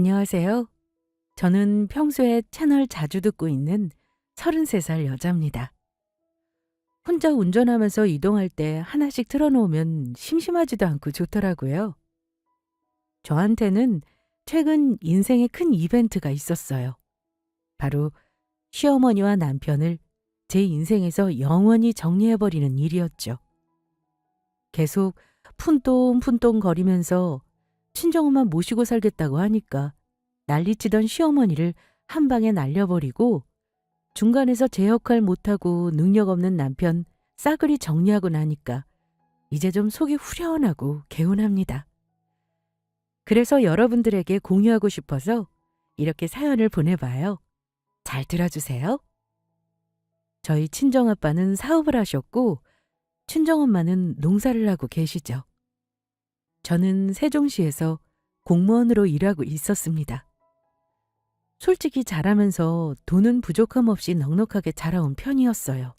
안녕하세요. 저는 평소에 채널 자주 듣고 있는 33살 여자입니다. 혼자 운전하면서 이동할 때 하나씩 틀어놓으면 심심하지도 않고 좋더라고요. 저한테는 최근 인생의 큰 이벤트가 있었어요. 바로 시어머니와 남편을 제 인생에서 영원히 정리해버리는 일이었죠. 계속 푼똥푼똥 거리면서 친정엄마 모시고 살겠다고 하니까 난리치던 시어머니를 한 방에 날려버리고 중간에서 제 역할 못하고 능력 없는 남편 싸그리 정리하고 나니까 이제 좀 속이 후련하고 개운합니다. 그래서 여러분들에게 공유하고 싶어서 이렇게 사연을 보내봐요. 잘 들어주세요. 저희 친정아빠는 사업을 하셨고 친정엄마는 농사를 하고 계시죠. 저는 세종시에서 공무원으로 일하고 있었습니다. 솔직히 잘하면서 돈은 부족함 없이 넉넉하게 자라온 편이었어요.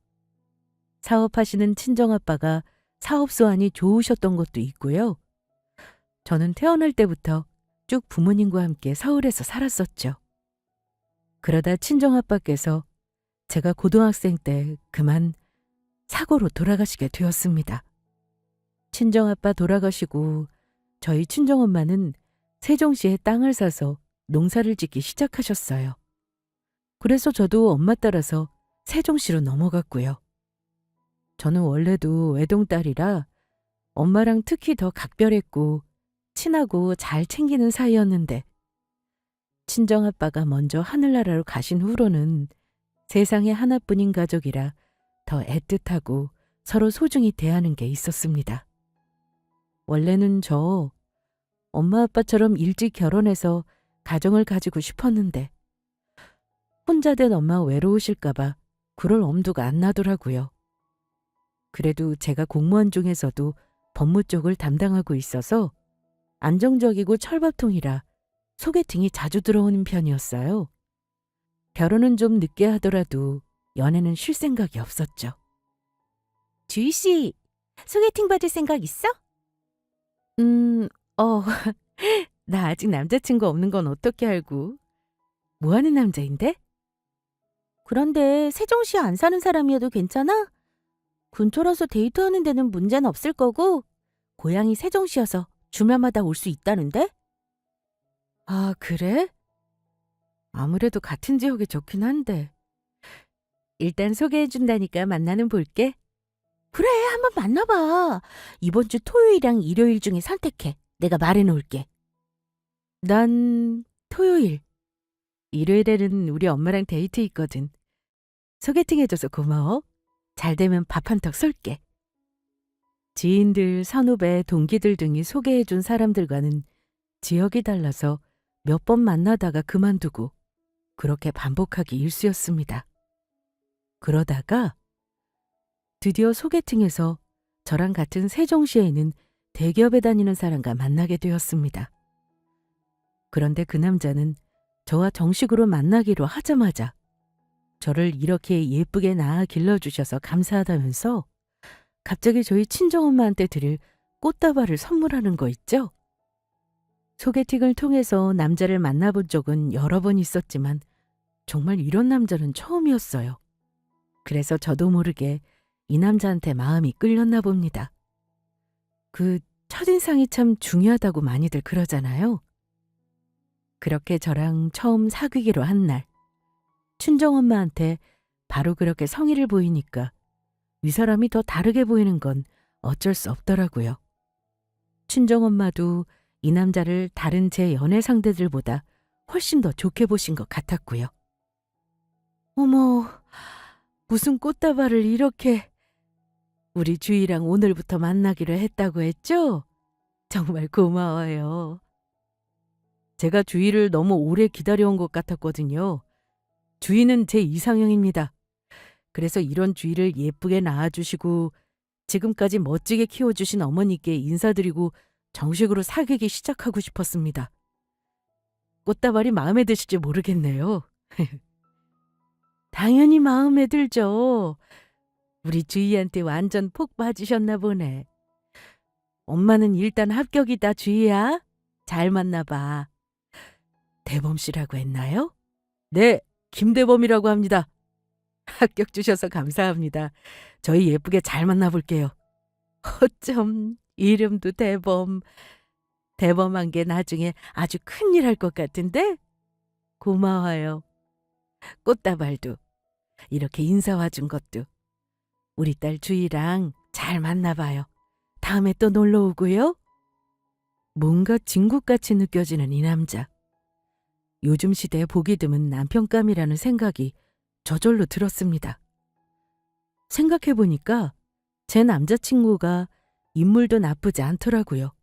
사업하시는 친정아빠가 사업 수완이 좋으셨던 것도 있고요. 저는 태어날 때부터 쭉 부모님과 함께 서울에서 살았었죠. 그러다 친정아빠께서 제가 고등학생 때 그만 사고로 돌아가시게 되었습니다. 친정아빠 돌아가시고 저희 친정엄마는 세종시에 땅을 사서 농사를 짓기 시작하셨어요. 그래서 저도 엄마 따라서 세종시로 넘어갔고요. 저는 원래도 외동딸이라 엄마랑 특히 더 각별했고 친하고 잘 챙기는 사이였는데 친정아빠가 먼저 하늘나라로 가신 후로는 세상에 하나뿐인 가족이라 더 애틋하고 서로 소중히 대하는 게 있었습니다. 원래는 저 엄마 아빠처럼 일찍 결혼해서 가정을 가지고 싶었는데 혼자 된 엄마 외로우실까봐 그럴 엄두가 안 나더라고요. 그래도 제가 공무원 중에서도 법무 쪽을 담당하고 있어서 안정적이고 철밥통이라 소개팅이 자주 들어오는 편이었어요. 결혼은 좀 늦게 하더라도 연애는 쉴 생각이 없었죠. 주희 씨, 소개팅 받을 생각 있어? 어, 나 아직 남자친구 없는 건 어떻게 알고? 뭐 하는 남자인데? 그런데 세종시에 안 사는 사람이어도 괜찮아? 근처라서 데이트하는 데는 문제는 없을 거고, 고향이 세종시여서 주말마다 올 수 있다는데? 아, 그래? 아무래도 같은 지역에 좋긴 한데. 일단 소개해준다니까 만나는 볼게. 그래, 한번 만나봐. 이번 주 토요일이랑 일요일 중에 선택해. 내가 말해놓을게. 난 토요일. 일요일에는 우리 엄마랑 데이트 있거든. 소개팅해줘서 고마워. 잘 되면 밥 한턱 쏠게. 지인들, 선후배, 동기들 등이 소개해준 사람들과는 지역이 달라서 몇 번 만나다가 그만두고 그렇게 반복하기 일쑤였습니다. 그러다가 드디어 소개팅에서 저랑 같은 세종시에 있는 대기업에 다니는 사람과 만나게 되었습니다. 그런데 그 남자는 저와 정식으로 만나기로 하자마자 저를 이렇게 예쁘게 낳아 길러주셔서 감사하다면서 갑자기 저희 친정엄마한테 드릴 꽃다발을 선물하는 거 있죠? 소개팅을 통해서 남자를 만나본 적은 여러 번 있었지만 정말 이런 남자는 처음이었어요. 그래서 저도 모르게 이 남자한테 마음이 끌렸나 봅니다. 그 첫인상이 참 중요하다고 많이들 그러잖아요. 그렇게 저랑 처음 사귀기로 한 날, 친정엄마한테 바로 그렇게 성의를 보이니까 위 사람이 더 다르게 보이는 건 어쩔 수 없더라고요. 친정엄마도 이 남자를 다른 제 연애 상대들보다 훨씬 더 좋게 보신 것 같았고요. 어머, 무슨 꽃다발을 이렇게... 우리 주희랑 오늘부터 만나기로 했다고 했죠? 정말 고마워요. 제가 주희를 너무 오래 기다려온 것 같았거든요. 주희는 제 이상형입니다. 그래서 이런 주희를 예쁘게 낳아주시고 지금까지 멋지게 키워주신 어머니께 인사드리고 정식으로 사귀기 시작하고 싶었습니다. 꽃다발이 마음에 드실지 모르겠네요. 당연히 마음에 들죠. 우리 주희한테 완전 폭 빠지셨나 보네. 엄마는 일단 합격이다, 주희야. 잘 만나봐. 대범 씨라고 했나요? 네, 김대범이라고 합니다. 합격 주셔서 감사합니다. 저희 예쁘게 잘 만나볼게요. 어쩜 이름도 대범. 대범한 게 나중에 아주 큰일 할 것 같은데? 고마워요. 꽃다발도 이렇게 인사 와준 것도 우리 딸 주희랑 잘 만나봐요. 다음에 또 놀러 오고요. 뭔가 진국같이 느껴지는 이 남자. 요즘 시대에 보기 드문 남편감이라는 생각이 저절로 들었습니다. 생각해보니까 제 남자친구가 인물도 나쁘지 않더라고요.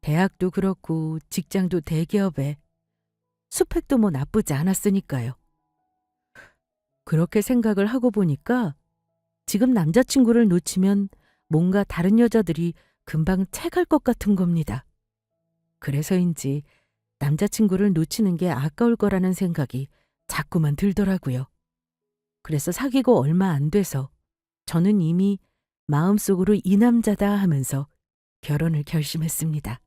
대학도 그렇고 직장도 대기업에 스펙도 뭐 나쁘지 않았으니까요. 그렇게 생각을 하고 보니까 지금 남자친구를 놓치면 뭔가 다른 여자들이 금방 채갈 것 같은 겁니다. 그래서인지 남자친구를 놓치는 게 아까울 거라는 생각이 자꾸만 들더라고요. 그래서 사귀고 얼마 안 돼서 저는 이미 마음속으로 이 남자다 하면서 결혼을 결심했습니다.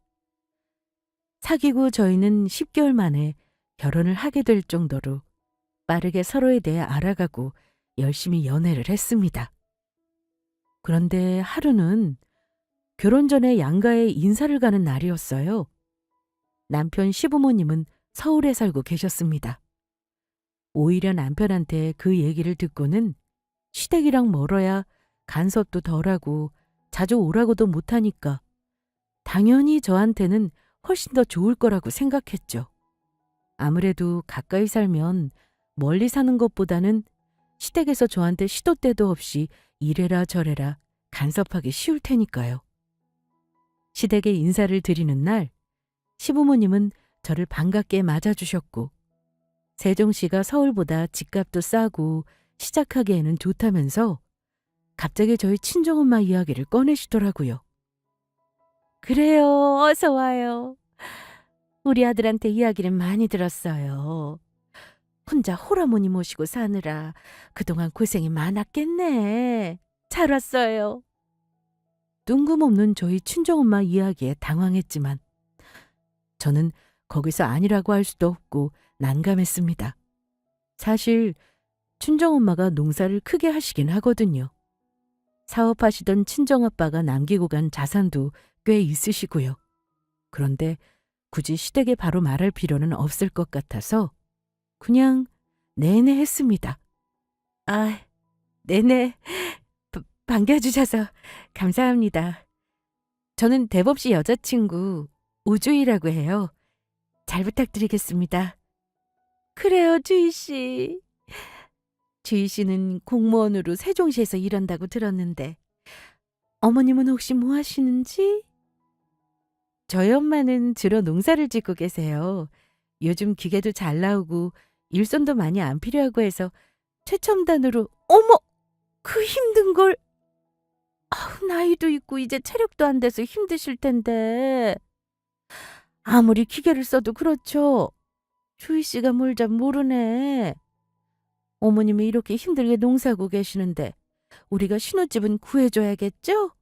사귀고 저희는 10개월 만에 결혼을 하게 될 정도로 빠르게 서로에 대해 알아가고 열심히 연애를 했습니다. 그런데 하루는 결혼 전에 양가에 인사를 가는 날이었어요. 남편 시부모님은 서울에 살고 계셨습니다. 오히려 남편한테 그 얘기를 듣고는 시댁이랑 멀어야 간섭도 덜하고 자주 오라고도 못하니까 당연히 저한테는 훨씬 더 좋을 거라고 생각했죠. 아무래도 가까이 살면 멀리 사는 것보다는 시댁에서 저한테 시도 때도 없이 이래라 저래라 간섭하기 쉬울 테니까요. 시댁에 인사를 드리는 날 시부모님은 저를 반갑게 맞아주셨고 세종시가 서울보다 집값도 싸고 시작하기에는 좋다면서 갑자기 저희 친정엄마 이야기를 꺼내시더라고요. 그래요, 어서 와요. 우리 아들한테 이야기를 많이 들었어요. 혼자 홀어머니 모시고 사느라 그동안 고생이 많았겠네. 잘 왔어요. 뜬금없는 저희 친정엄마 이야기에 당황했지만 저는 거기서 아니라고 할 수도 없고 난감했습니다. 사실 친정엄마가 농사를 크게 하시긴 하거든요. 사업하시던 친정아빠가 남기고 간 자산도 꽤 있으시고요. 그런데 굳이 시댁에 바로 말할 필요는 없을 것 같아서 그냥 네네 했습니다. 아, 네네. 반겨주셔서 감사합니다. 저는 대범 씨 여자친구 오주희라고 해요. 잘 부탁드리겠습니다. 그래요, 주희 씨. 주희 씨는 공무원으로 세종시에서 일한다고 들었는데 어머님은 혹시 뭐 하시는지? 저희 엄마는 주로 농사를 짓고 계세요. 요즘 기계도 잘 나오고 일손도 많이 안 필요하고 해서 최첨단으로 어머! 그 힘든 걸! 아우, 나이도 있고 이제 체력도 안 돼서 힘드실 텐데. 아무리 기계를 써도 그렇죠. 주희 씨가 뭘 잘 모르네. 어머님이 이렇게 힘들게 농사하고 계시는데 우리가 신혼집은 구해줘야겠죠?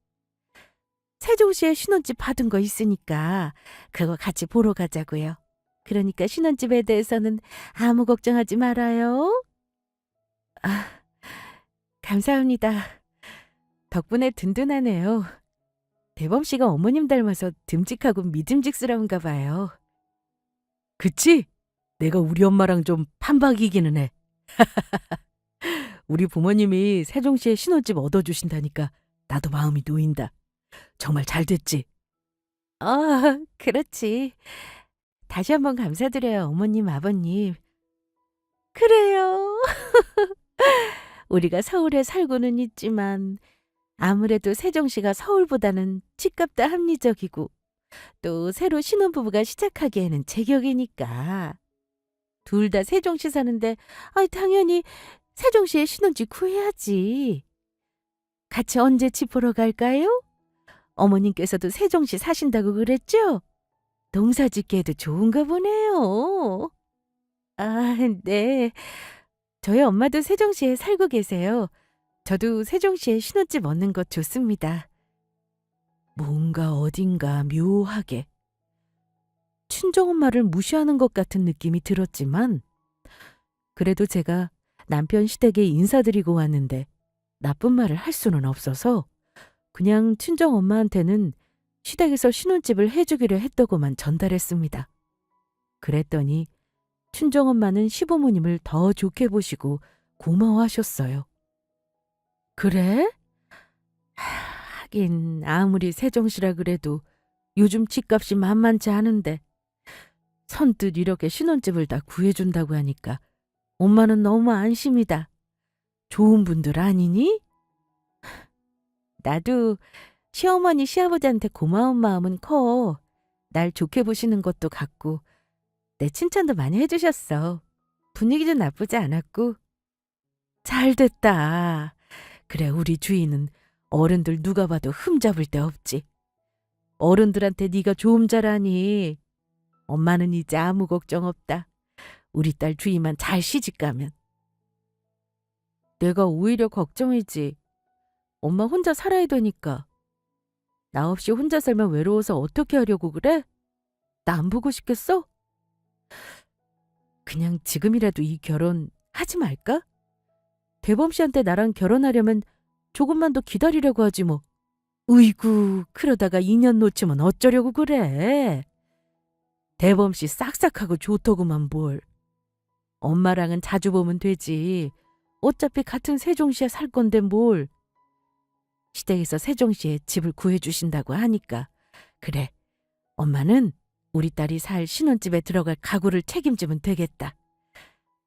세종시에 신혼집 받은 거 있으니까 그거 같이 보러 가자고요. 그러니까 신혼집에 대해서는 아무 걱정하지 말아요. 아, 감사합니다. 덕분에 든든하네요. 대범 씨가 어머님 닮아서 듬직하고 믿음직스러운가 봐요. 그치? 내가 우리 엄마랑 좀 판박이기는 해. 우리 부모님이 세종시에 신혼집 얻어주신다니까 나도 마음이 놓인다. 정말 잘 됐지? 그렇지. 다시 한번 감사드려요, 어머님, 아버님. 그래요. 우리가 서울에 살고는 있지만 아무래도 세종시가 서울보다는 집값도 합리적이고 또 새로 신혼부부가 시작하기에는 제격이니까. 둘 다 세종시 사는데 당연히 세종시에 신혼집 구해야지. 같이 언제 집 보러 갈까요? 어머님께서도 세종시 사신다고 그랬죠? 농사 짓기에도 좋은가 보네요. 아, 네. 저희 엄마도 세종시에 살고 계세요. 저도 세종시에 신혼집 얻는 것 좋습니다. 뭔가 어딘가 묘하게 친정엄마를 무시하는 것 같은 느낌이 들었지만 그래도 제가 남편 시댁에 인사드리고 왔는데 나쁜 말을 할 수는 없어서 그냥 친정엄마한테는 시댁에서 신혼집을 해주기로 했다고만 전달했습니다. 그랬더니 친정엄마는 시부모님을 더 좋게 보시고 고마워하셨어요. 그래? 하긴 아무리 세종시라 그래도 요즘 집값이 만만치 않은데 선뜻 이렇게 신혼집을 다 구해준다고 하니까 엄마는 너무 안심이다. 좋은 분들 아니니? 나도 시어머니 시아버지한테 고마운 마음은 커. 날 좋게 보시는 것도 같고 내 칭찬도 많이 해주셨어. 분위기도 나쁘지 않았고. 잘 됐다. 그래 우리 주인은 어른들 누가 봐도 흠잡을 데 없지. 어른들한테 네가 좀 잘하니 엄마는 이제 아무 걱정 없다. 우리 딸 주희만 잘 시집가면. 내가 오히려 걱정이지. 엄마 혼자 살아야 되니까. 나 없이 혼자 살면 외로워서 어떻게 하려고 그래? 나 안 보고 싶겠어? 그냥 지금이라도 이 결혼 하지 말까? 대범 씨한테 나랑 결혼하려면 조금만 더 기다리려고 하지 뭐. 으이구, 그러다가 2년 놓치면 어쩌려고 그래? 대범 씨 싹싹하고 좋더구만 뭘. 엄마랑은 자주 보면 되지. 어차피 같은 세종시에 살 건데 뭘. 시댁에서 세종시에 집을 구해주신다고 하니까. 그래, 엄마는 우리 딸이 살 신혼집에 들어갈 가구를 책임지면 되겠다.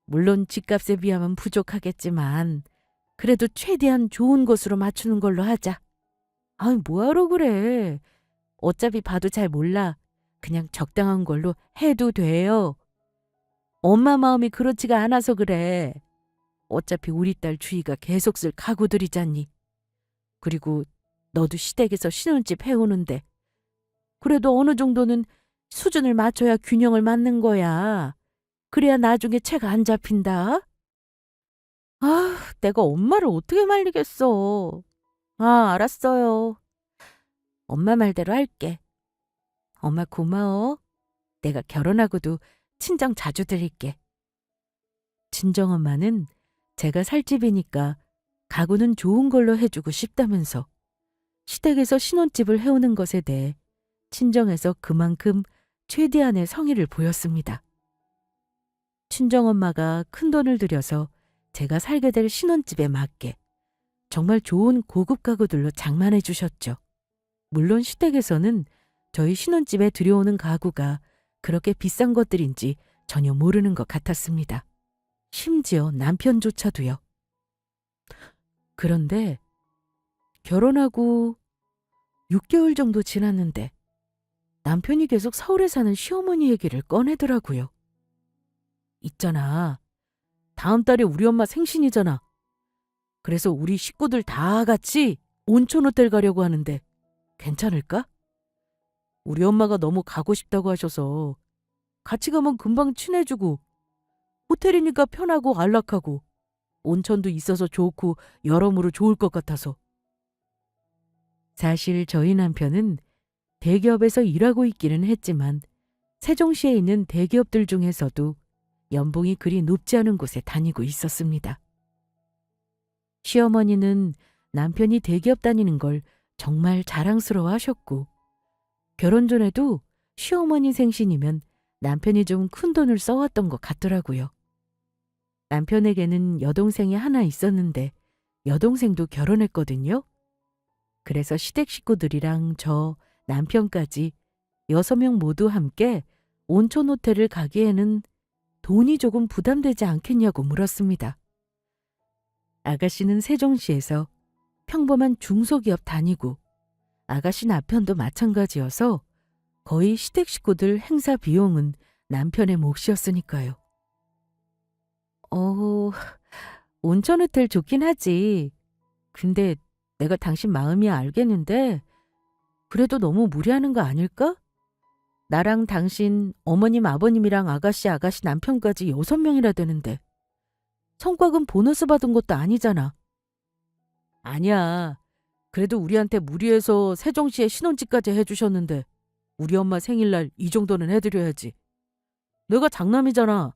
물론 집값에 비하면 부족하겠지만 그래도 최대한 좋은 곳으로 맞추는 걸로 하자. 아이 뭐하러 그래. 어차피 봐도 잘 몰라. 그냥 적당한 걸로 해도 돼요. 엄마 마음이 그렇지가 않아서 그래. 어차피 우리 딸 주희가 계속 쓸 가구들이잖니. 그리고 너도 시댁에서 신혼집 해오는데 그래도 어느 정도는 수준을 맞춰야 균형을 맞는 거야. 그래야 나중에 채가 안 잡힌다. 아, 내가 엄마를 어떻게 말리겠어. 아, 알았어요. 엄마 말대로 할게. 엄마 고마워. 내가 결혼하고도 친정 자주 드릴게. 친정엄마는 제가 살 집이니까 가구는 좋은 걸로 해주고 싶다면서 시댁에서 신혼집을 해오는 것에 대해 친정에서 그만큼 최대한의 성의를 보였습니다. 친정엄마가 큰돈을 들여서 제가 살게 될 신혼집에 맞게 정말 좋은 고급 가구들로 장만해 주셨죠. 물론 시댁에서는 저희 신혼집에 들여오는 가구가 그렇게 비싼 것들인지 전혀 모르는 것 같았습니다. 심지어 남편조차도요. 그런데 결혼하고 6개월 정도 지났는데 남편이 계속 서울에 사는 시어머니 얘기를 꺼내더라고요. 있잖아. 다음 달에 우리 엄마 생신이잖아. 그래서 우리 식구들 다 같이 온천 호텔 가려고 하는데 괜찮을까? 우리 엄마가 너무 가고 싶다고 하셔서 같이 가면 금방 친해지고 호텔이니까 편하고 안락하고 온천도 있어서 좋고 여러모로 좋을 것 같아서. 사실 저희 남편은 대기업에서 일하고 있기는 했지만 세종시에 있는 대기업들 중에서도 연봉이 그리 높지 않은 곳에 다니고 있었습니다. 시어머니는 남편이 대기업 다니는 걸 정말 자랑스러워 하셨고 결혼 전에도 시어머니 생신이면 남편이 좀 큰 돈을 써왔던 것 같더라고요. 남편에게는 여동생이 하나 있었는데 여동생도 결혼했거든요. 그래서 시댁 식구들이랑 저, 남편까지 6명 모두 함께 온천 호텔을 가기에는 돈이 조금 부담되지 않겠냐고 물었습니다. 아가씨는 세종시에서 평범한 중소기업 다니고 아가씨 남편도 마찬가지여서 거의 시댁 식구들 행사 비용은 남편의 몫이었으니까요. 온천 호텔 좋긴 하지. 근데 내가 당신 마음이 알겠는데 그래도 너무 무리하는 거 아닐까? 나랑 당신, 어머님, 아버님이랑 아가씨 남편까지 6명이나 되는데 성과금 보너스 받은 것도 아니잖아. 아니야. 그래도 우리한테 무리해서 세종시에 신혼집까지 해주셨는데 우리 엄마 생일날 이 정도는 해드려야지. 내가 장남이잖아.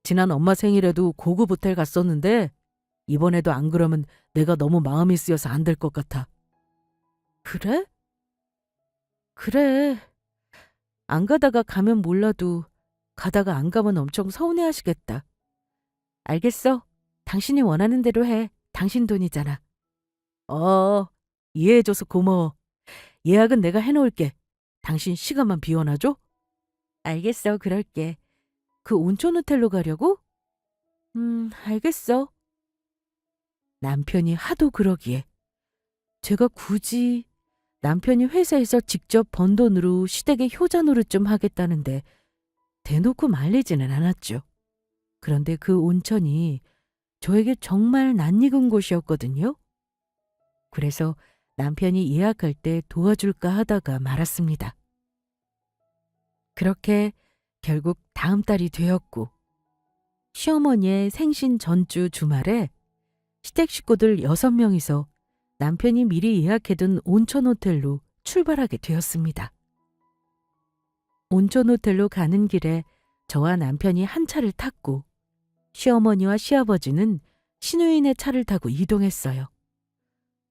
지난 엄마 생일에도 고급 호텔 갔었는데 이번에도 안 그러면 내가 너무 마음이 쓰여서 안 될 것 같아. 그래? 그래. 안 가다가 가면 몰라도 가다가 안 가면 엄청 서운해하시겠다. 알겠어. 당신이 원하는 대로 해. 당신 돈이잖아. 이해해줘서 고마워. 예약은 내가 해놓을게. 당신 시간만 비워놔줘? 알겠어, 그럴게. 그 온천 호텔로 가려고? 알겠어. 남편이 하도 그러기에 제가 굳이 남편이 회사에서 직접 번 돈으로 시댁에 효자 노릇 좀 하겠다는데 대놓고 말리지는 않았죠. 그런데 그 온천이 저에게 정말 낯익은 곳이었거든요. 그래서 남편이 예약할 때 도와줄까 하다가 말았습니다. 그렇게 결국 다음 달이 되었고 시어머니의 생신 전주 주말에 시댁 식구들 6명이서 남편이 미리 예약해둔 온천 호텔로 출발하게 되었습니다. 온천 호텔로 가는 길에 저와 남편이 한 차를 탔고 시어머니와 시아버지는 시누이네 차를 타고 이동했어요.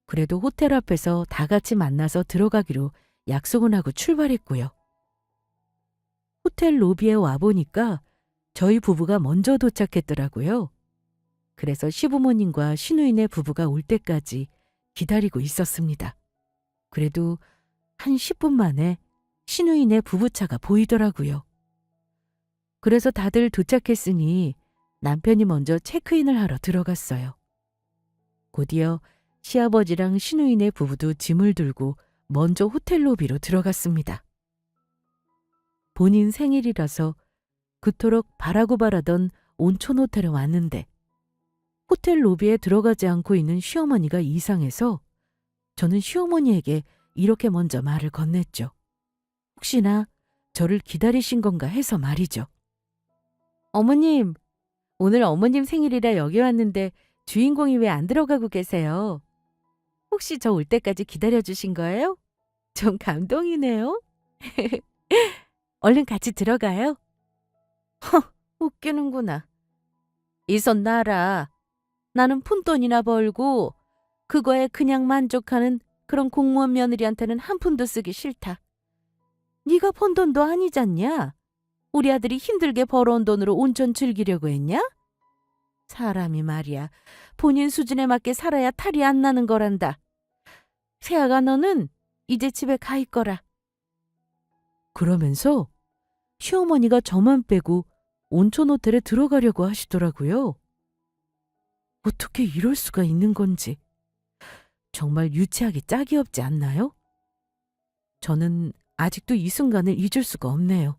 그래도 호텔 앞에서 다 같이 만나서 들어가기로 약속은 하고 출발했고요. 호텔 로비에 와보니까 저희 부부가 먼저 도착했더라고요. 그래서 시부모님과 시누이네 부부가 올 때까지 기다리고 있었습니다. 그래도 한 10분 만에 시누이네 부부차가 보이더라고요. 그래서 다들 도착했으니 남편이 먼저 체크인을 하러 들어갔어요. 곧이어 시아버지랑 시누이네 부부도 짐을 들고 먼저 호텔 로비로 들어갔습니다. 본인 생일이라서 그토록 바라고 바라던 온천 호텔에 왔는데 호텔 로비에 들어가지 않고 있는 시어머니가 이상해서 저는 시어머니에게 이렇게 먼저 말을 건넸죠. 혹시나 저를 기다리신 건가 해서 말이죠. 어머님, 오늘 어머님 생일이라 여기 왔는데 주인공이 왜 안 들어가고 계세요? 혹시 저 올 때까지 기다려주신 거예요? 좀 감동이네요. 얼른 같이 들어가요. 웃기는구나. 이 손 놔라. 나는 푼돈이나 벌고 그거에 그냥 만족하는 그런 공무원 며느리한테는 한 푼도 쓰기 싫다. 네가 번 돈도 아니잖냐? 우리 아들이 힘들게 벌어온 돈으로 온천 즐기려고 했냐? 사람이 말이야. 본인 수준에 맞게 살아야 탈이 안 나는 거란다. 세아가 너는 이제 집에 가 있거라. 그러면서 시어머니가 저만 빼고 온천 호텔에 들어가려고 하시더라고요. 어떻게 이럴 수가 있는 건지. 정말 유치하게 짝이 없지 않나요? 저는 아직도 이 순간을 잊을 수가 없네요.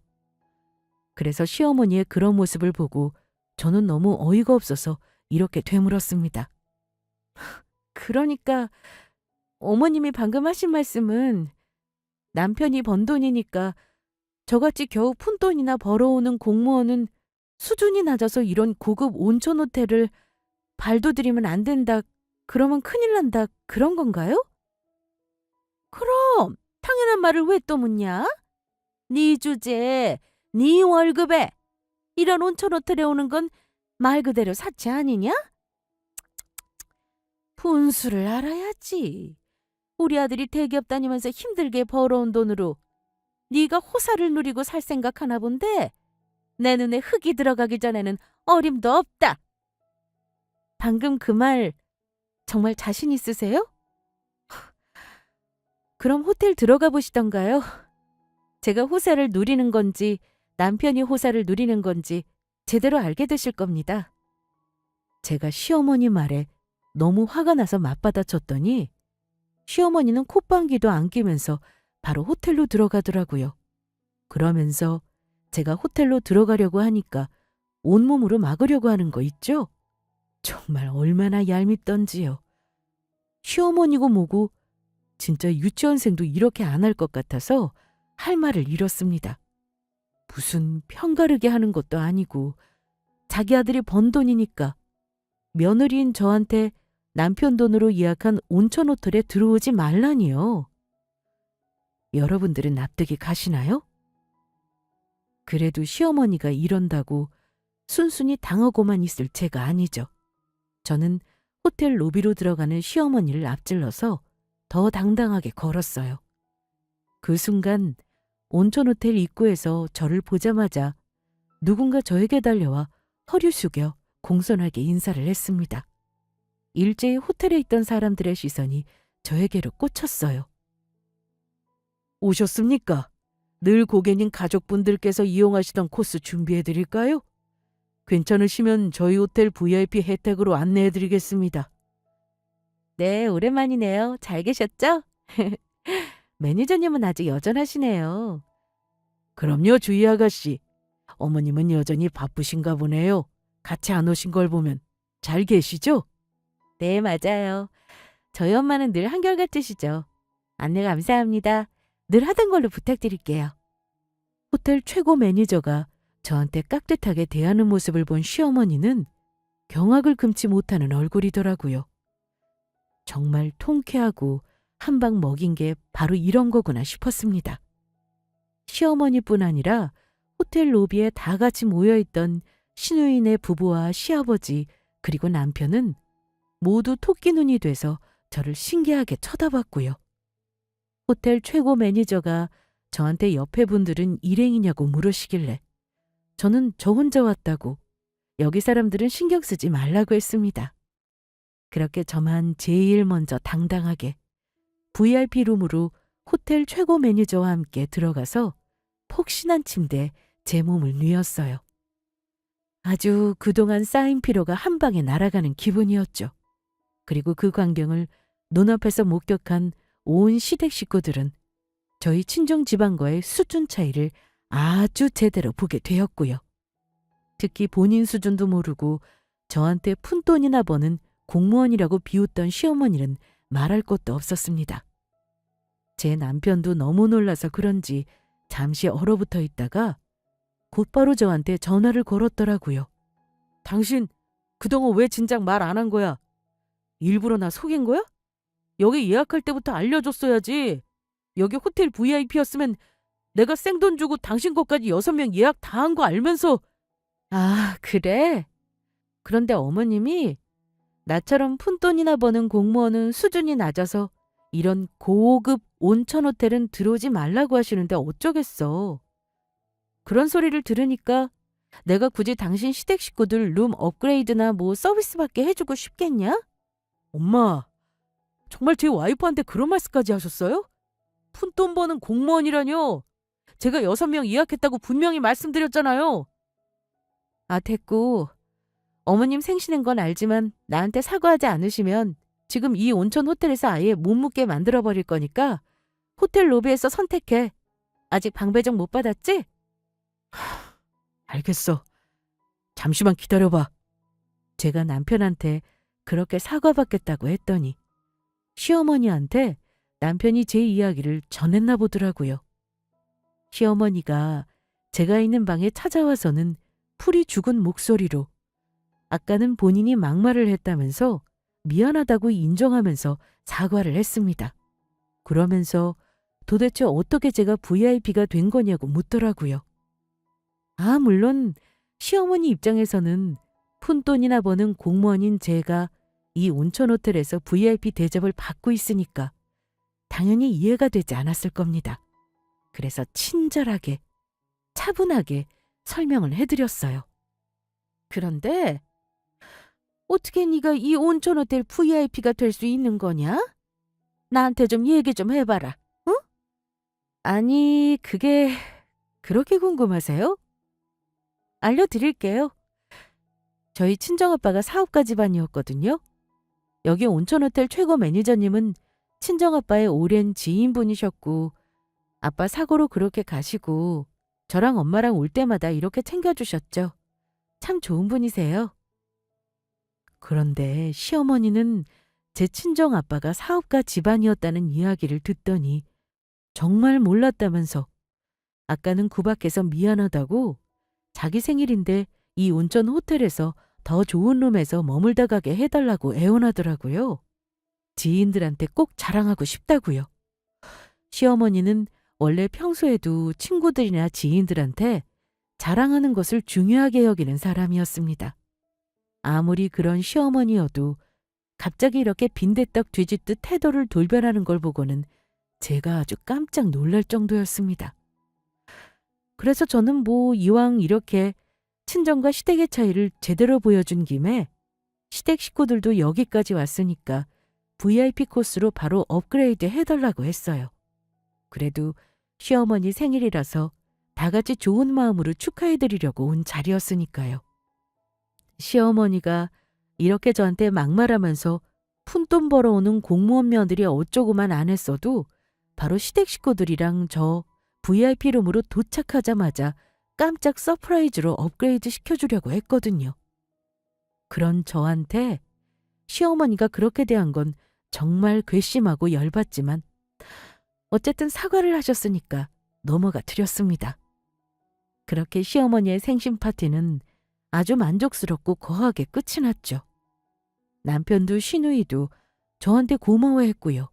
그래서 시어머니의 그런 모습을 보고 저는 너무 어이가 없어서 이렇게 되물었습니다. 그러니까 어머님이 방금 하신 말씀은 남편이 번 돈이니까 저같이 겨우 푼돈이나 벌어오는 공무원은 수준이 낮아서 이런 고급 온천 호텔을 발도 들이면 안 된다, 그러면 큰일 난다, 그런 건가요? 그럼 당연한 말을 왜 또 묻냐? 네 주제에 네 월급에 이런 온천 호텔에 오는 건 말 그대로 사치 아니냐? 분수를 알아야지. 우리 아들이 대기업 다니면서 힘들게 벌어온 돈으로 네가 호사를 누리고 살 생각하나 본데 내 눈에 흙이 들어가기 전에는 어림도 없다. 방금 그 말 정말 자신 있으세요? 그럼 호텔 들어가 보시던가요? 제가 호사를 누리는 건지 남편이 호사를 누리는 건지 제대로 알게 되실 겁니다. 제가 시어머니 말에 너무 화가 나서 맞받아쳤더니 시어머니는 콧방귀도 안 끼면서 바로 호텔로 들어가더라고요. 그러면서 제가 호텔로 들어가려고 하니까 온몸으로 막으려고 하는 거 있죠? 정말 얼마나 얄밉던지요. 시어머니고 뭐고 진짜 유치원생도 이렇게 안 할 것 같아서 할 말을 잃었습니다. 무슨 편가르게 하는 것도 아니고 자기 아들이 번 돈이니까 며느리인 저한테 남편 돈으로 예약한 온천 호텔에 들어오지 말라니요. 여러분들은 납득이 가시나요? 그래도 시어머니가 이런다고 순순히 당하고만 있을 제가 아니죠. 저는 호텔 로비로 들어가는 시어머니를 앞질러서 더 당당하게 걸었어요. 그 순간 온천 호텔 입구에서 저를 보자마자 누군가 저에게 달려와 허리 숙여 공손하게 인사를 했습니다. 일제히 호텔에 있던 사람들의 시선이 저에게로 꽂혔어요. 오셨습니까? 늘 고객님 가족분들께서 이용하시던 코스 준비해드릴까요? 괜찮으시면 저희 호텔 VIP 혜택으로 안내해드리겠습니다. 네, 오랜만이네요. 잘 계셨죠? 매니저님은 아직 여전하시네요. 그럼요, 주희 아가씨. 어머님은 여전히 바쁘신가 보네요. 같이 안 오신 걸 보면 잘 계시죠? 네, 맞아요. 저희 엄마는 늘 한결같으시죠. 안내 감사합니다. 늘 하던 걸로 부탁드릴게요. 호텔 최고 매니저가 저한테 깍듯하게 대하는 모습을 본 시어머니는 경악을 금치 못하는 얼굴이더라고요. 정말 통쾌하고 한 방 먹인 게 바로 이런 거구나 싶었습니다. 시어머니뿐 아니라 호텔 로비에 다 같이 모여있던 신우인의 부부와 시아버지 그리고 남편은 모두 토끼 눈이 돼서 저를 신기하게 쳐다봤고요. 호텔 최고 매니저가 저한테 옆에 분들은 일행이냐고 물으시길래 저는 저 혼자 왔다고 여기 사람들은 신경 쓰지 말라고 했습니다. 그렇게 저만 제일 먼저 당당하게 VIP 룸으로 호텔 최고 매니저와 함께 들어가서 폭신한 침대에 제 몸을 뉘었어요. 아주 그동안 쌓인 피로가 한 방에 날아가는 기분이었죠. 그리고 그 광경을 눈앞에서 목격한 온 시댁 식구들은 저희 친정 집안과의 수준 차이를 아주 제대로 보게 되었고요. 특히 본인 수준도 모르고 저한테 푼돈이나 버는 공무원이라고 비웃던 시어머니는 말할 것도 없었습니다. 제 남편도 너무 놀라서 그런지 잠시 얼어붙어 있다가 곧바로 저한테 전화를 걸었더라고요. 당신 그동안 왜 진작 말 안 한 거야? 일부러 나 속인 거야? 여기 예약할 때부터 알려줬어야지. 여기 호텔 VIP였으면 내가 생돈 주고 당신 것까지 6명 예약 다 한 거 알면서. 아, 그래? 그런데 어머님이 나처럼 푼돈이나 버는 공무원은 수준이 낮아서 이런 고급 온천 호텔은 들어오지 말라고 하시는데 어쩌겠어. 그런 소리를 들으니까 내가 굳이 당신 시댁 식구들 룸 업그레이드나 뭐 서비스받게 해주고 싶겠냐? 엄마, 정말 제 와이프한테 그런 말씀까지 하셨어요? 푼돈 버는 공무원이라뇨. 제가 6명 예약했다고 분명히 말씀드렸잖아요. 아, 됐고. 어머님 생신인 건 알지만 나한테 사과하지 않으시면 지금 이 온천 호텔에서 아예 못 묵게 만들어버릴 거니까 호텔 로비에서 선택해. 아직 방 배정 못 받았지? 알겠어. 잠시만 기다려봐. 제가 남편한테 그렇게 사과받겠다고 했더니 시어머니한테 남편이 제 이야기를 전했나 보더라고요. 시어머니가 제가 있는 방에 찾아와서는 풀이 죽은 목소리로 아까는 본인이 막말을 했다면서 미안하다고 인정하면서 사과를 했습니다. 그러면서 도대체 어떻게 제가 VIP가 된 거냐고 묻더라고요. 아, 물론 시어머니 입장에서는 푼돈이나 버는 공무원인 제가 이 온천 호텔에서 VIP 대접을 받고 있으니까 당연히 이해가 되지 않았을 겁니다. 그래서 친절하게, 차분하게 설명을 해드렸어요. 그런데 어떻게 네가 이 온천 호텔 VIP가 될 수 있는 거냐? 나한테 좀 얘기 좀 해봐라. 응? 아니, 그게 그렇게 궁금하세요? 알려드릴게요. 저희 친정아빠가 사업가 집안이었거든요. 여기 온천호텔 최고 매니저님은 친정아빠의 오랜 지인분이셨고 아빠 사고로 그렇게 가시고 저랑 엄마랑 올 때마다 이렇게 챙겨주셨죠. 참 좋은 분이세요. 그런데 시어머니는 제 친정아빠가 사업가 집안이었다는 이야기를 듣더니 정말 몰랐다면서 아까는 구박해서 미안하다고 자기 생일인데 이 온천 호텔에서 더 좋은 룸에서 머물다 가게 해달라고 애원하더라고요. 지인들한테 꼭 자랑하고 싶다고요. 시어머니는 원래 평소에도 친구들이나 지인들한테 자랑하는 것을 중요하게 여기는 사람이었습니다. 아무리 그런 시어머니여도 갑자기 이렇게 빈대떡 뒤집듯 태도를 돌변하는 걸 보고는 제가 아주 깜짝 놀랄 정도였습니다. 그래서 저는 이왕 이렇게 친정과 시댁의 차이를 제대로 보여준 김에 시댁 식구들도 여기까지 왔으니까 VIP 코스로 바로 업그레이드 해달라고 했어요. 그래도 시어머니 생일이라서 다 같이 좋은 마음으로 축하해드리려고 온 자리였으니까요. 시어머니가 이렇게 저한테 막말하면서 푼돈 벌어오는 공무원 며느리 어쩌고만 안 했어도 바로 시댁 식구들이랑 저 VIP룸으로 도착하자마자 깜짝 서프라이즈로 업그레이드 시켜주려고 했거든요. 그런 저한테 시어머니가 그렇게 대한 건 정말 괘씸하고 열받지만 어쨌든 사과를 하셨으니까 넘어가 드렸습니다. 그렇게 시어머니의 생신 파티는 아주 만족스럽고 거하게 끝이 났죠. 남편도 시누이도 저한테 고마워했고요.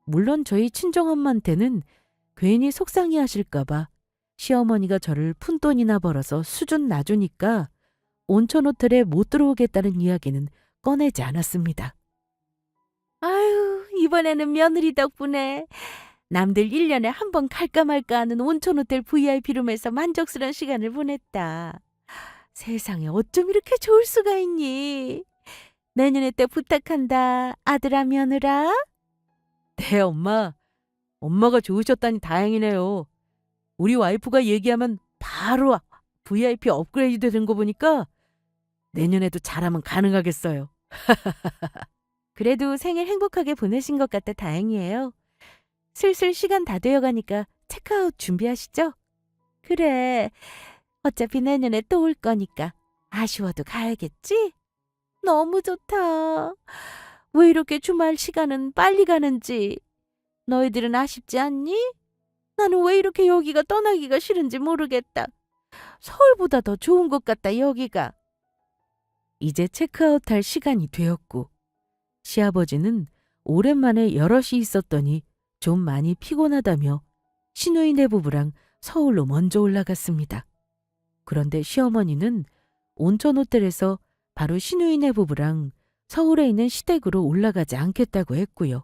물론 저희 친정엄마한테는 괜히 속상해 하실까봐 시어머니가 저를 푼돈이나 벌어서 수준 낮으니까 온천 호텔에 못 들어오겠다는 이야기는 꺼내지 않았습니다. 아유, 이번에는 며느리 덕분에 남들 1년에 한 번 갈까 말까 하는 온천 호텔 VIP룸에서 만족스러운 시간을 보냈다. 세상에 어쩜 이렇게 좋을 수가 있니? 내년에 때 부탁한다, 아들아 며느라. 네, 엄마. 엄마가 좋으셨다니 다행이네요. 우리 와이프가 얘기하면 바로 VIP 업그레이드 되는 거 보니까 내년에도 잘하면 가능하겠어요. 그래도 생일 행복하게 보내신 것 같아 다행이에요. 슬슬 시간 다 되어가니까 체크아웃 준비하시죠? 그래, 어차피 내년에 또 올 거니까 아쉬워도 가야겠지? 너무 좋다. 왜 이렇게 주말 시간은 빨리 가는지. 너희들은 아쉽지 않니? 나는 왜 이렇게 여기가 떠나기가 싫은지 모르겠다. 서울보다 더 좋은 것 같다, 여기가. 이제 체크아웃할 시간이 되었고 시아버지는 오랜만에 여럿이 있었더니 좀 많이 피곤하다며 시누이네 부부랑 서울로 먼저 올라갔습니다. 그런데 시어머니는 온천 호텔에서 바로 시누이네 부부랑 서울에 있는 시댁으로 올라가지 않겠다고 했고요.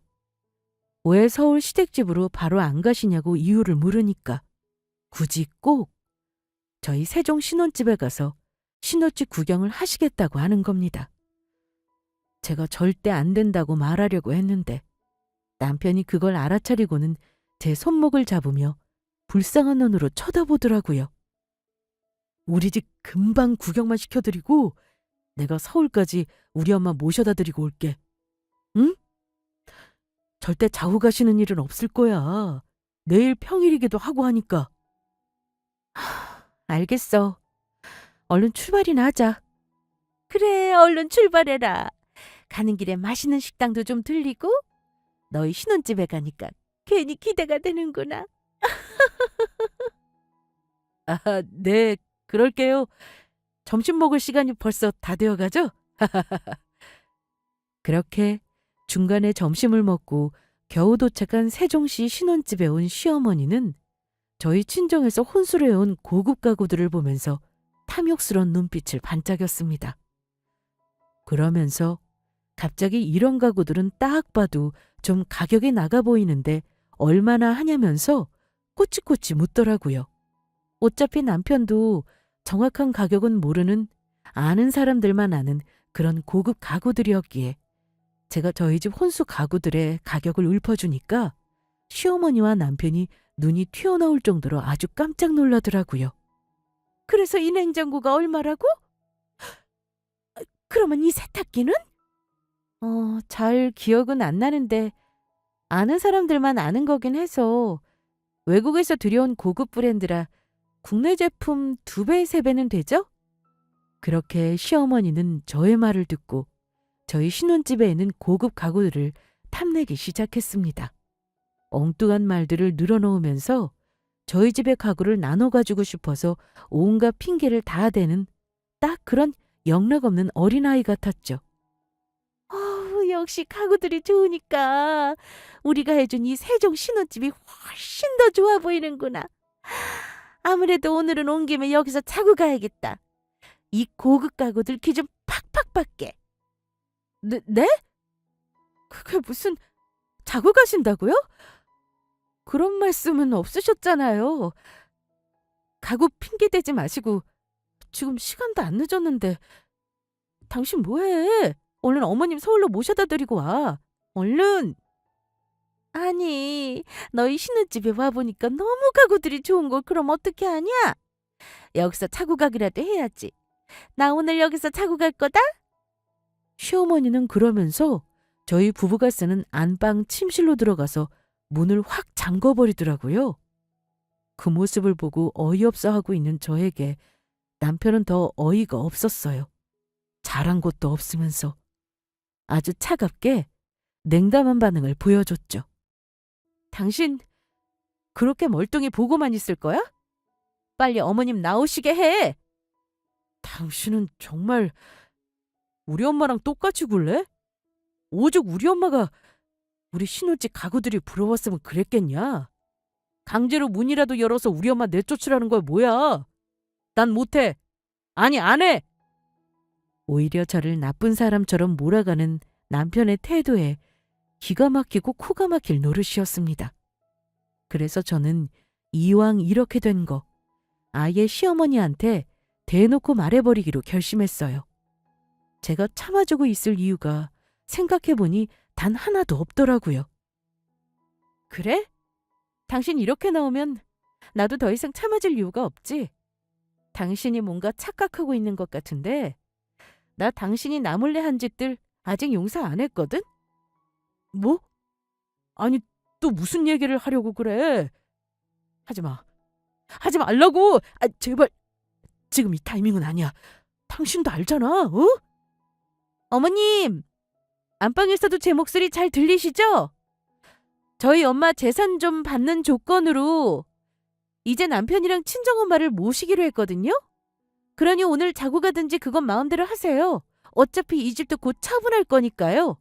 왜 서울 시댁집으로 바로 안 가시냐고 이유를 물으니까 굳이 꼭 저희 세종 신혼집에 가서 신혼집 구경을 하시겠다고 하는 겁니다. 제가 절대 안 된다고 말하려고 했는데 남편이 그걸 알아차리고는 제 손목을 잡으며 불쌍한 눈으로 쳐다보더라고요. 우리 집 금방 구경만 시켜드리고 내가 서울까지 우리 엄마 모셔다 드리고 올게. 응? 절대 자고 가시는 일은 없을 거야. 내일 평일이기도 하고 하니까. 알겠어. 얼른 출발이나 하자. 그래, 얼른 출발해라. 가는 길에 맛있는 식당도 좀 들리고 너희 신혼집에 가니까 괜히 기대가 되는구나. 아, 네, 그럴게요. 점심 먹을 시간이 벌써 다 되어가죠? 그렇게 중간에 점심을 먹고 겨우 도착한 세종시 신혼집에 온 시어머니는 저희 친정에서 혼술해 온 고급 가구들을 보면서 탐욕스러운 눈빛을 반짝였습니다. 그러면서 갑자기 이런 가구들은 딱 봐도 좀 가격이 나가 보이는데 얼마나 하냐면서 꼬치꼬치 묻더라고요. 어차피 남편도 정확한 가격은 모르는 아는 사람들만 아는 그런 고급 가구들이었기에 제가 저희 집 혼수 가구들의 가격을 읊어주니까 시어머니와 남편이 눈이 튀어나올 정도로 아주 깜짝 놀라더라고요. 그래서 이 냉장고가 얼마라고? 그러면 이 세탁기는? 잘 기억은 안 나는데 아는 사람들만 아는 거긴 해서 외국에서 들여온 고급 브랜드라 국내 제품 2배, 3배는 되죠? 그렇게 시어머니는 저의 말을 듣고 저희 신혼집에 있는 고급 가구들을 탐내기 시작했습니다. 엉뚱한 말들을 늘어놓으면서 저희 집의 가구를 나눠가지고 싶어서 온갖 핑계를 다 대는 딱 그런 영락없는 어린아이 같았죠. 역시 가구들이 좋으니까 우리가 해준 이 세종 신혼집이 훨씬 더 좋아 보이는구나. 아무래도 오늘은 온 김에 여기서 자고 가야겠다. 이 고급 가구들 기 좀 팍팍 받게. 네? 그게 무슨 자고 가신다고요? 그런 말씀은 없으셨잖아요. 가구 핑계대지 마시고 지금 시간도 안 늦었는데 당신 뭐해? 얼른 어머님 서울로 모셔다 드리고 와. 얼른. 아니, 너희 신혼집에 와보니까 너무 가구들이 좋은 걸 그럼 어떻게 하냐? 여기서 자고 가기라도 해야지. 나 오늘 여기서 자고 갈 거다? 시어머니는 그러면서 저희 부부가 쓰는 안방 침실로 들어가서 문을 확 잠궈버리더라고요. 그 모습을 보고 어이없어 하고 있는 저에게 남편은 더 어이가 없었어요. 잘한 것도 없으면서 아주 차갑게 냉담한 반응을 보여줬죠. 당신 그렇게 멀뚱히 보고만 있을 거야? 빨리 어머님 나오시게 해. 당신은 정말 우리 엄마랑 똑같이 굴래? 오죽 우리 엄마가 우리 신혼집 가구들이 부러웠으면 그랬겠냐? 강제로 문이라도 열어서 우리 엄마 내쫓으라는 거야 뭐야? 난 못해. 아니 안 해. 오히려 저를 나쁜 사람처럼 몰아가는 남편의 태도에 기가 막히고 코가 막힐 노릇이었습니다. 그래서 저는 이왕 이렇게 된 거 아예 시어머니한테 대놓고 말해버리기로 결심했어요. 제가 참아주고 있을 이유가 생각해보니 단 하나도 없더라고요. 그래? 당신 이렇게 나오면 나도 더 이상 참아줄 이유가 없지. 당신이 뭔가 착각하고 있는 것 같은데 나 당신이 나 몰래 한 짓들 아직 용서 안 했거든? 뭐? 아니 또 무슨 얘기를 하려고 그래? 하지 마. 하지 말라고. 아, 제발. 지금 이 타이밍은 아니야. 당신도 알잖아. 어? 어머님. 안방에서도 제 목소리 잘 들리시죠? 저희 엄마 재산 좀 받는 조건으로 이제 남편이랑 친정엄마를 모시기로 했거든요. 그러니 오늘 자고 가든지 그건 마음대로 하세요. 어차피 이 집도 곧 처분할 거니까요.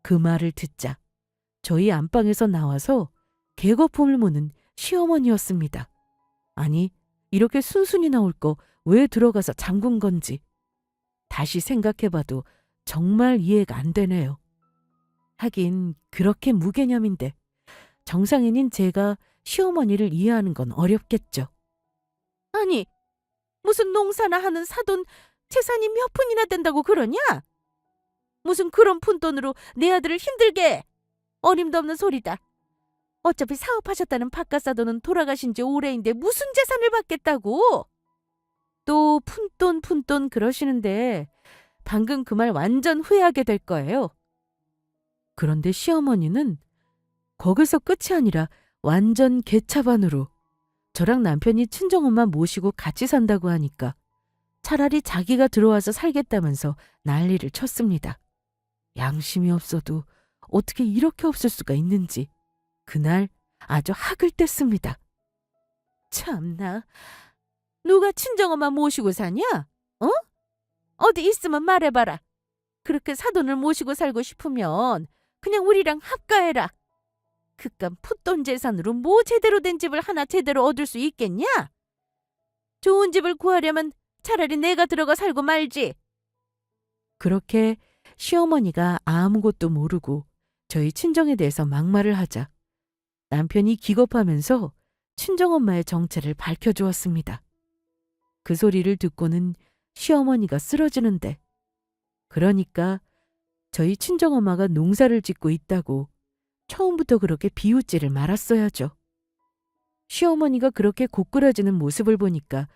그 말을 듣자 저희 안방에서 나와서 개거품을 무는 시어머니였습니다. 아니, 이렇게 순순히 나올 거 왜 들어가서 잠근 건지. 다시 생각해봐도 정말 이해가 안 되네요. 하긴 그렇게 무개념인데 정상인인 제가 시어머니를 이해하는 건 어렵겠죠. 아니, 무슨 농사나 하는 사돈 재산이 몇 푼이나 된다고 그러냐? 무슨 그런 푼돈으로 내 아들을 힘들게 해. 어림도 없는 소리다. 어차피 사업하셨다는 바깥사돈은 돌아가신 지 오래인데 무슨 재산을 받겠다고? 또 푼돈 그러시는데 방금 그 말 완전 후회하게 될 거예요. 그런데 시어머니는 거기서 끝이 아니라 완전 개차반으로 저랑 남편이 친정엄마 모시고 같이 산다고 하니까 차라리 자기가 들어와서 살겠다면서 난리를 쳤습니다. 양심이 없어도 어떻게 이렇게 없을 수가 있는지 그날 아주 학을 뗐습니다. 참나, 누가 친정엄마 모시고 사냐? 어? 어디 있으면 말해봐라. 그렇게 사돈을 모시고 살고 싶으면 그냥 우리랑 합가해라. 그깟 풋돈 재산으로 뭐 제대로 된 집을 하나 제대로 얻을 수 있겠냐? 좋은 집을 구하려면 차라리 내가 들어가 살고 말지. 그렇게 시어머니가 아무것도 모르고 저희 친정에 대해서 막말을 하자 남편이 기겁하면서 친정엄마의 정체를 밝혀주었습니다. 그 소리를 듣고는 시어머니가 쓰러지는데 그러니까 저희 친정엄마가 농사를 짓고 있다고 처음부터 그렇게 비웃지를 말았어야죠. 시어머니가 그렇게 고꾸라지는 모습을 보니까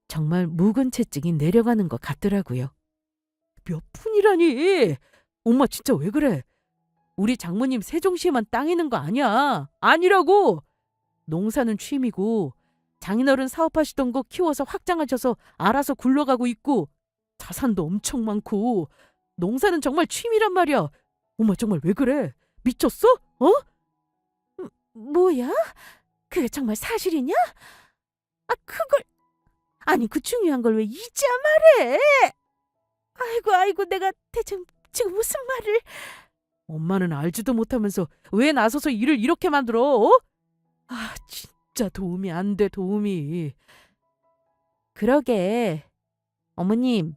정말 묵은 채찍이 내려가는 것 같더라고요. 몇 푼이라니? 엄마 진짜 왜 그래? 우리 장모님 세종시에만 땅 있는 거 아니야. 아니라고! 농사는 취미고 장인어른 사업하시던 거 키워서 확장하셔서 알아서 굴러가고 있고 자산도 엄청 많고 농사는 정말 취미란 말이야. 엄마 정말 왜 그래? 미쳤어? 어? 뭐야? 그게 정말 사실이냐? 아, 그걸... 아니, 그 중요한 걸 왜 이제야 말해? 아이고, 내가 대체 지금 무슨 말을? 엄마는 알지도 못하면서 왜 나서서 일을 이렇게 만들어? 어? 아, 진짜 도움이 안 돼, 도움이. 그러게. 어머님,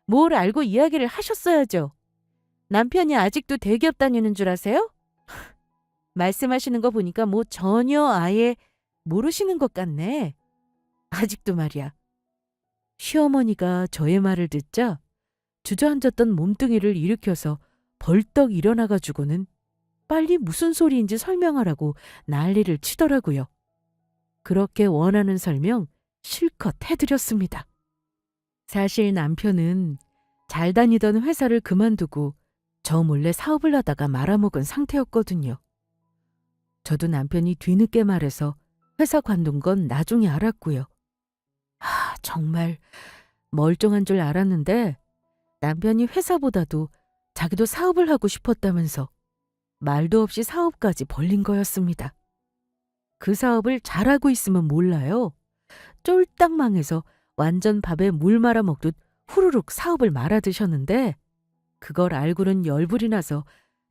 뭘 알고 이야기를 하셨어야죠. 남편이 아직도 대기업 다니는 줄 아세요? 말씀하시는 거 보니까 뭐 전혀 아예 모르시는 것 같네. 아직도 말이야. 시어머니가 저의 말을 듣자 주저앉았던 몸뚱이를 일으켜서 벌떡 일어나가지고는 빨리 무슨 소리인지 설명하라고 난리를 치더라고요. 그렇게 원하는 설명 실컷 해드렸습니다. 사실 남편은 잘 다니던 회사를 그만두고 저 몰래 사업을 하다가 말아먹은 상태였거든요. 저도 남편이 뒤늦게 말해서 회사 관둔 건 나중에 알았고요. 정말 멀쩡한 줄 알았는데 남편이 회사보다도 자기도 사업을 하고 싶었다면서 말도 없이 사업까지 벌린 거였습니다. 그 사업을 잘하고 있으면 몰라요. 쫄딱 망해서 완전 밥에 물 말아 먹듯 후루룩 사업을 말아드셨는데 그걸 알고는 열불이 나서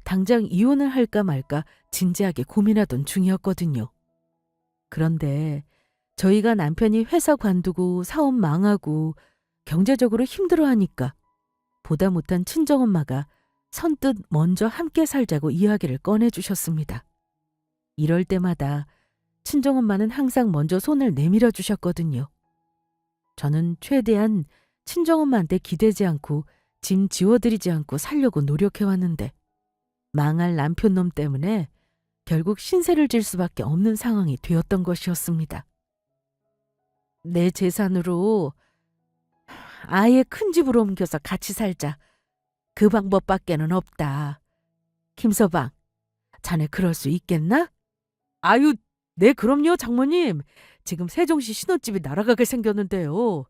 당장 이혼을 할까 말까 진지하게 고민하던 중이었거든요. 그런데 저희가 남편이 회사 관두고 사업 망하고 경제적으로 힘들어하니까 보다 못한 친정엄마가 선뜻 먼저 함께 살자고 이야기를 꺼내주셨습니다. 이럴 때마다 친정엄마는 항상 먼저 손을 내밀어 주셨거든요. 저는 최대한 친정엄마한테 기대지 않고 짐 지워드리지 않고 살려고 노력해왔는데 망할 남편놈 때문에 결국 신세를 질 수밖에 없는 상황이 되었던 것이었습니다. 내 재산으로 아예 큰 집으로 옮겨서 같이 살자. 그 방법밖에는 없다. 김서방, 자네 그럴 수 있겠나? 아유, 네 그럼요 장모님. 지금 세종시 신혼집이 날아가게 생겼는데요.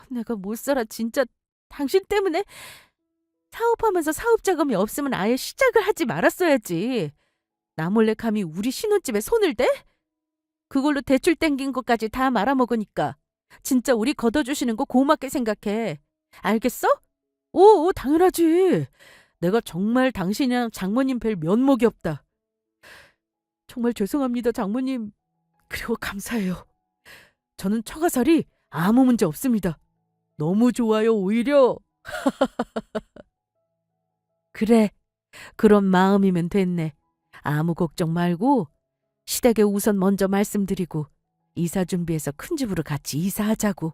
내가 못 살아 진짜. 당신 때문에 사업하면서 사업 자금이 없으면 아예 시작을 하지 말았어야지. 나 몰래 감히 우리 신혼집에 손을 대? 그걸로 대출 땡긴 것까지 다 말아먹으니까 진짜 우리 걷어주시는 거 고맙게 생각해. 알겠어? 오, 당연하지. 내가 정말 당신이랑 장모님 뵐 면목이 없다. 정말 죄송합니다, 장모님. 그리고 감사해요. 저는 처가살이 아무 문제 없습니다. 너무 좋아요, 오히려. 그래, 그런 마음이면 됐네. 아무 걱정 말고 시댁에 우선 먼저 말씀드리고 이사 준비해서 큰 집으로 같이 이사하자고.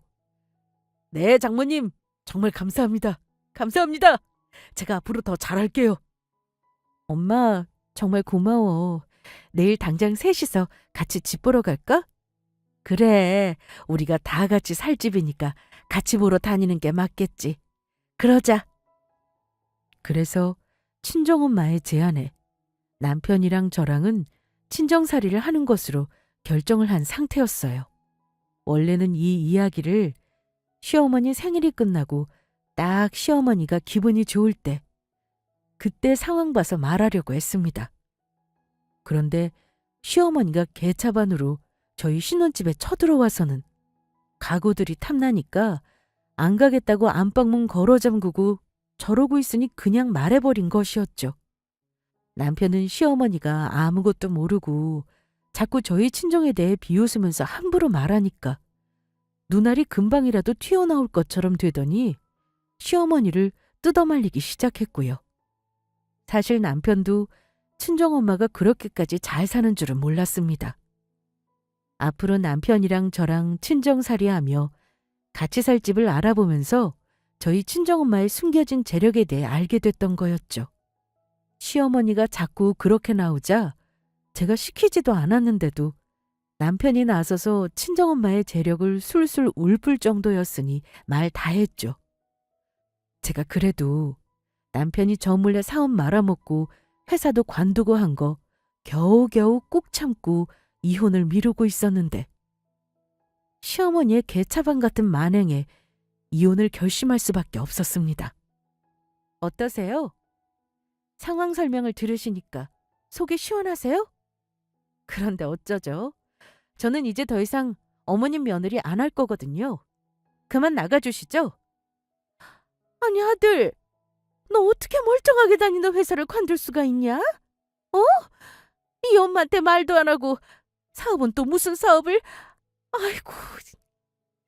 네, 장모님. 정말 감사합니다. 감사합니다. 제가 앞으로 더 잘할게요. 엄마, 정말 고마워. 내일 당장 셋이서 같이 집 보러 갈까? 그래, 우리가 다 같이 살 집이니까 같이 보러 다니는 게 맞겠지. 그러자. 그래서 친정엄마의 제안에 남편이랑 저랑은 친정살이를 하는 것으로 결정을 한 상태였어요. 원래는 이 이야기를 시어머니 생일이 끝나고 딱 시어머니가 기분이 좋을 때, 그때 상황 봐서 말하려고 했습니다. 그런데 시어머니가 개차반으로 저희 신혼집에 쳐들어와서는 가구들이 탐나니까 안 가겠다고 안방문 걸어 잠그고 저러고 있으니 그냥 말해버린 것이었죠. 남편은 시어머니가 아무것도 모르고 자꾸 저희 친정에 대해 비웃으면서 함부로 말하니까 눈알이 금방이라도 튀어나올 것처럼 되더니 시어머니를 뜯어말리기 시작했고요. 사실 남편도 친정엄마가 그렇게까지 잘 사는 줄은 몰랐습니다. 앞으로 남편이랑 저랑 친정살이하며 같이 살 집을 알아보면서 저희 친정엄마의 숨겨진 재력에 대해 알게 됐던 거였죠. 시어머니가 자꾸 그렇게 나오자 제가 시키지도 않았는데도 남편이 나서서 친정엄마의 재력을 술술 울풀 정도였으니 말 다 했죠. 제가 그래도 남편이 저 몰래 사업 말아먹고 회사도 관두고 한 거 겨우겨우 꾹 참고 이혼을 미루고 있었는데 시어머니의 개차반 같은 만행에 이혼을 결심할 수밖에 없었습니다. 어떠세요? 상황 설명을 들으시니까 속이 시원하세요? 그런데 어쩌죠? 저는 이제 더 이상 어머님 며느리 안 할 거거든요. 그만 나가주시죠? 아니 아들, 너 어떻게 멀쩡하게 다니는 회사를 관둘 수가 있냐? 어? 이 엄마한테 말도 안 하고 사업은 또 무슨 사업을? 아이고,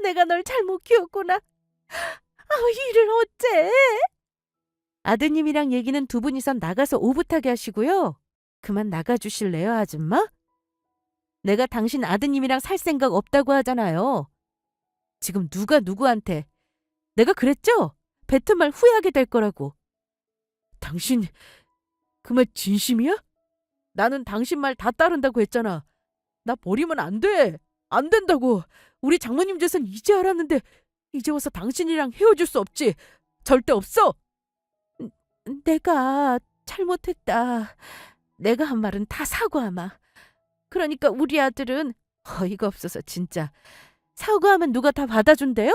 내가 널 잘못 키웠구나. 일을 어째? 아드님이랑 얘기는 두 분이서 나가서 오붓하게 하시고요. 그만 나가주실래요, 아줌마? 내가 당신 아드님이랑 살 생각 없다고 하잖아요. 지금 누가 누구한테. 내가 그랬죠? 뱉은 말 후회하게 될 거라고. 당신 그 말 진심이야? 나는 당신 말 다 따른다고 했잖아. 나 버리면 안 돼. 안 된다고. 우리 장모님 재산 이제 알았는데 이제 와서 당신이랑 헤어질 수 없지. 절대 없어. 내가 잘못했다. 내가 한 말은 다 사과하마. 그러니까 우리 아들은 어이가 없어서 진짜. 사과하면 누가 다 받아준대요?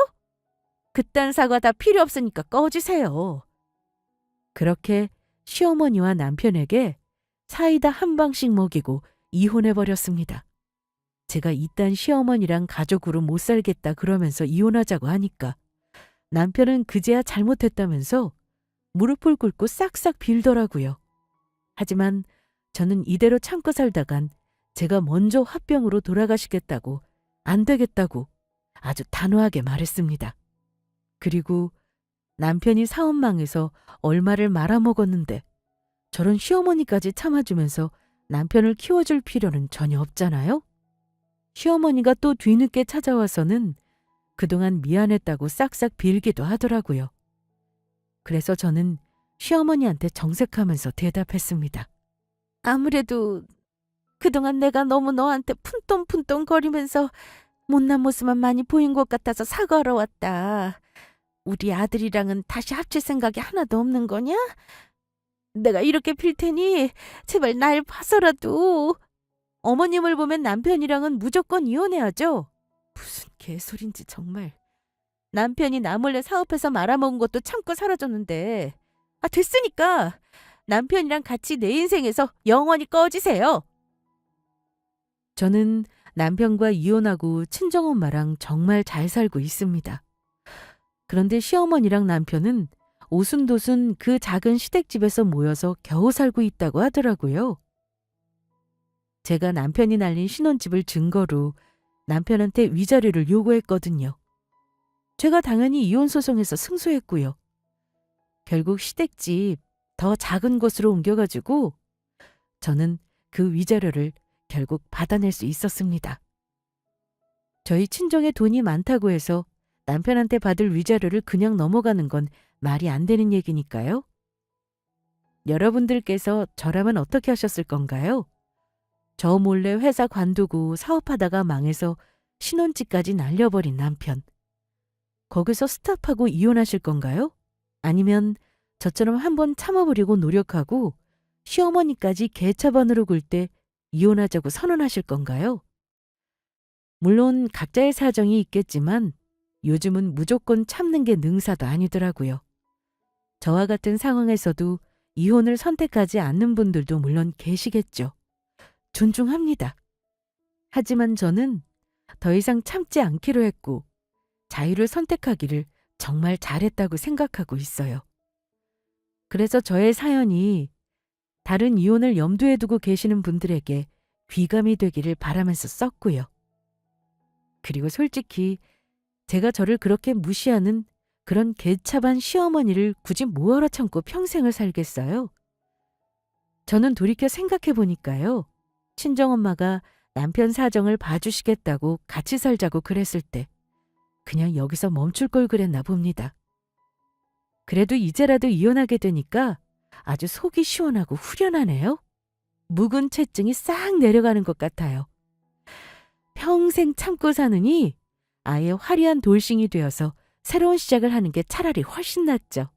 그딴 사과 다 필요 없으니까 꺼지세요. 그렇게 시어머니와 남편에게 사이다 한 방씩 먹이고 이혼해버렸습니다. 제가 이딴 시어머니랑 가족으로 못 살겠다 그러면서 이혼하자고 하니까 남편은 그제야 잘못했다면서 무릎을 꿇고 싹싹 빌더라고요. 하지만 저는 이대로 참고 살다간 제가 먼저 화병으로 돌아가시겠다고 안 되겠다고 아주 단호하게 말했습니다. 그리고 남편이 사업망에서 얼마를 말아먹었는데 저런 시어머니까지 참아주면서 남편을 키워줄 필요는 전혀 없잖아요? 시어머니가 또 뒤늦게 찾아와서는 그동안 미안했다고 싹싹 빌기도 하더라고요. 그래서 저는 시어머니한테 정색하면서 대답했습니다. 아무래도 그동안 내가 너무 너한테 푼똥푼똥 거리면서 못난 모습만 많이 보인 것 같아서 사과하러 왔다. 우리 아들이랑은 다시 합칠 생각이 하나도 없는 거냐? 내가 이렇게 빌 테니 제발 날 봐서라도. 어머님을 보면 남편이랑은 무조건 이혼해야죠. 무슨 개소린지 정말. 남편이 나 몰래 사업해서 말아먹은 것도 참고 살아줬는데 됐으니까 남편이랑 같이 내 인생에서 영원히 꺼지세요. 저는 남편과 이혼하고 친정엄마랑 정말 잘 살고 있습니다. 그런데 시어머니랑 남편은 오순도순 그 작은 시댁집에서 모여서 겨우 살고 있다고 하더라고요. 제가 남편이 날린 신혼집을 증거로 남편한테 위자료를 요구했거든요. 제가 당연히 이혼소송에서 승소했고요. 결국 시댁집 더 작은 곳으로 옮겨가지고 저는 그 위자료를 결국 받아낼 수 있었습니다. 저희 친정에 돈이 많다고 해서 남편한테 받을 위자료를 그냥 넘어가는 건 말이 안 되는 얘기니까요. 여러분들께서 저라면 어떻게 하셨을 건가요? 저 몰래 회사 관두고 사업하다가 망해서 신혼집까지 날려버린 남편. 거기서 스탑하고 이혼하실 건가요? 아니면 저처럼 한번 참아보려고 노력하고 시어머니까지 개차반으로 굴 때 이혼하자고 선언하실 건가요? 물론 각자의 사정이 있겠지만 요즘은 무조건 참는 게 능사도 아니더라고요. 저와 같은 상황에서도 이혼을 선택하지 않는 분들도 물론 계시겠죠. 존중합니다. 하지만 저는 더 이상 참지 않기로 했고 자유를 선택하기를 정말 잘했다고 생각하고 있어요. 그래서 저의 사연이 다른 이혼을 염두에 두고 계시는 분들에게 귀감이 되기를 바라면서 썼고요. 그리고 솔직히 제가 저를 그렇게 무시하는 그런 개차반 시어머니를 굳이 뭐하러 참고 평생을 살겠어요? 저는 돌이켜 생각해 보니까요. 친정엄마가 남편 사정을 봐주시겠다고 같이 살자고 그랬을 때 그냥 여기서 멈출 걸 그랬나 봅니다. 그래도 이제라도 이혼하게 되니까 아주 속이 시원하고 후련하네요. 묵은 채증이 싹 내려가는 것 같아요. 평생 참고 사느니 아예 화려한 돌싱이 되어서 새로운 시작을 하는 게 차라리 훨씬 낫죠.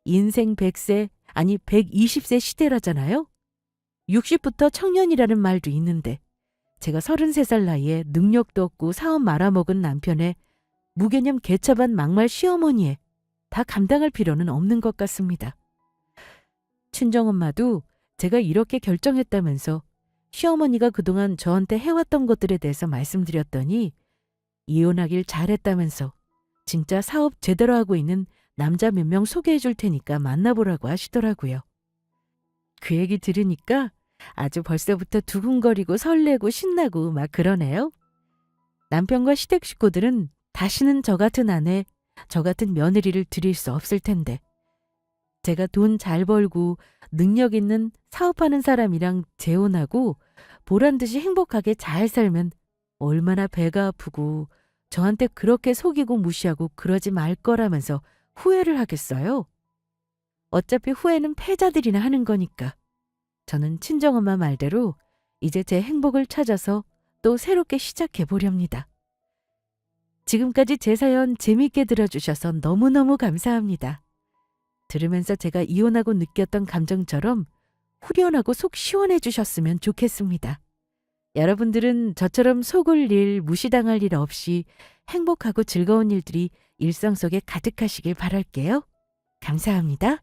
인생 100세 아니 120세 시대라잖아요. 60부터 청년이라는 말도 있는데 제가 33살 나이에 능력도 없고 사업 말아먹은 남편의 무개념 개차반 막말 시어머니에 다 감당할 필요는 없는 것 같습니다. 친정엄마도 제가 이렇게 결정했다면서 시어머니가 그동안 저한테 해왔던 것들에 대해서 말씀드렸더니 이혼하길 잘했다면서 진짜 사업 제대로 하고 있는 남자 몇 명 소개해 줄 테니까 만나보라고 하시더라고요. 그 얘기 들으니까 아주 벌써부터 두근거리고 설레고 신나고 막 그러네요. 남편과 시댁 식구들은 다시는 저 같은 아내, 저 같은 며느리를 들일 수 없을 텐데. 제가 돈 잘 벌고 능력 있는 사업하는 사람이랑 재혼하고 보란 듯이 행복하게 잘 살면 얼마나 배가 아프고 저한테 그렇게 속이고 무시하고 그러지 말 거라면서 후회를 하겠어요. 어차피 후회는 패자들이나 하는 거니까. 저는 친정엄마 말대로 이제 제 행복을 찾아서 또 새롭게 시작해 보렵니다. 지금까지 제 사연 재미있게 들어주셔서 너무너무 감사합니다. 들으면서 제가 이혼하고 느꼈던 감정처럼 후련하고 속 시원해 주셨으면 좋겠습니다. 여러분들은 저처럼 속을 일, 무시당할 일 없이 행복하고 즐거운 일들이 일상 속에 가득하시길 바랄게요. 감사합니다.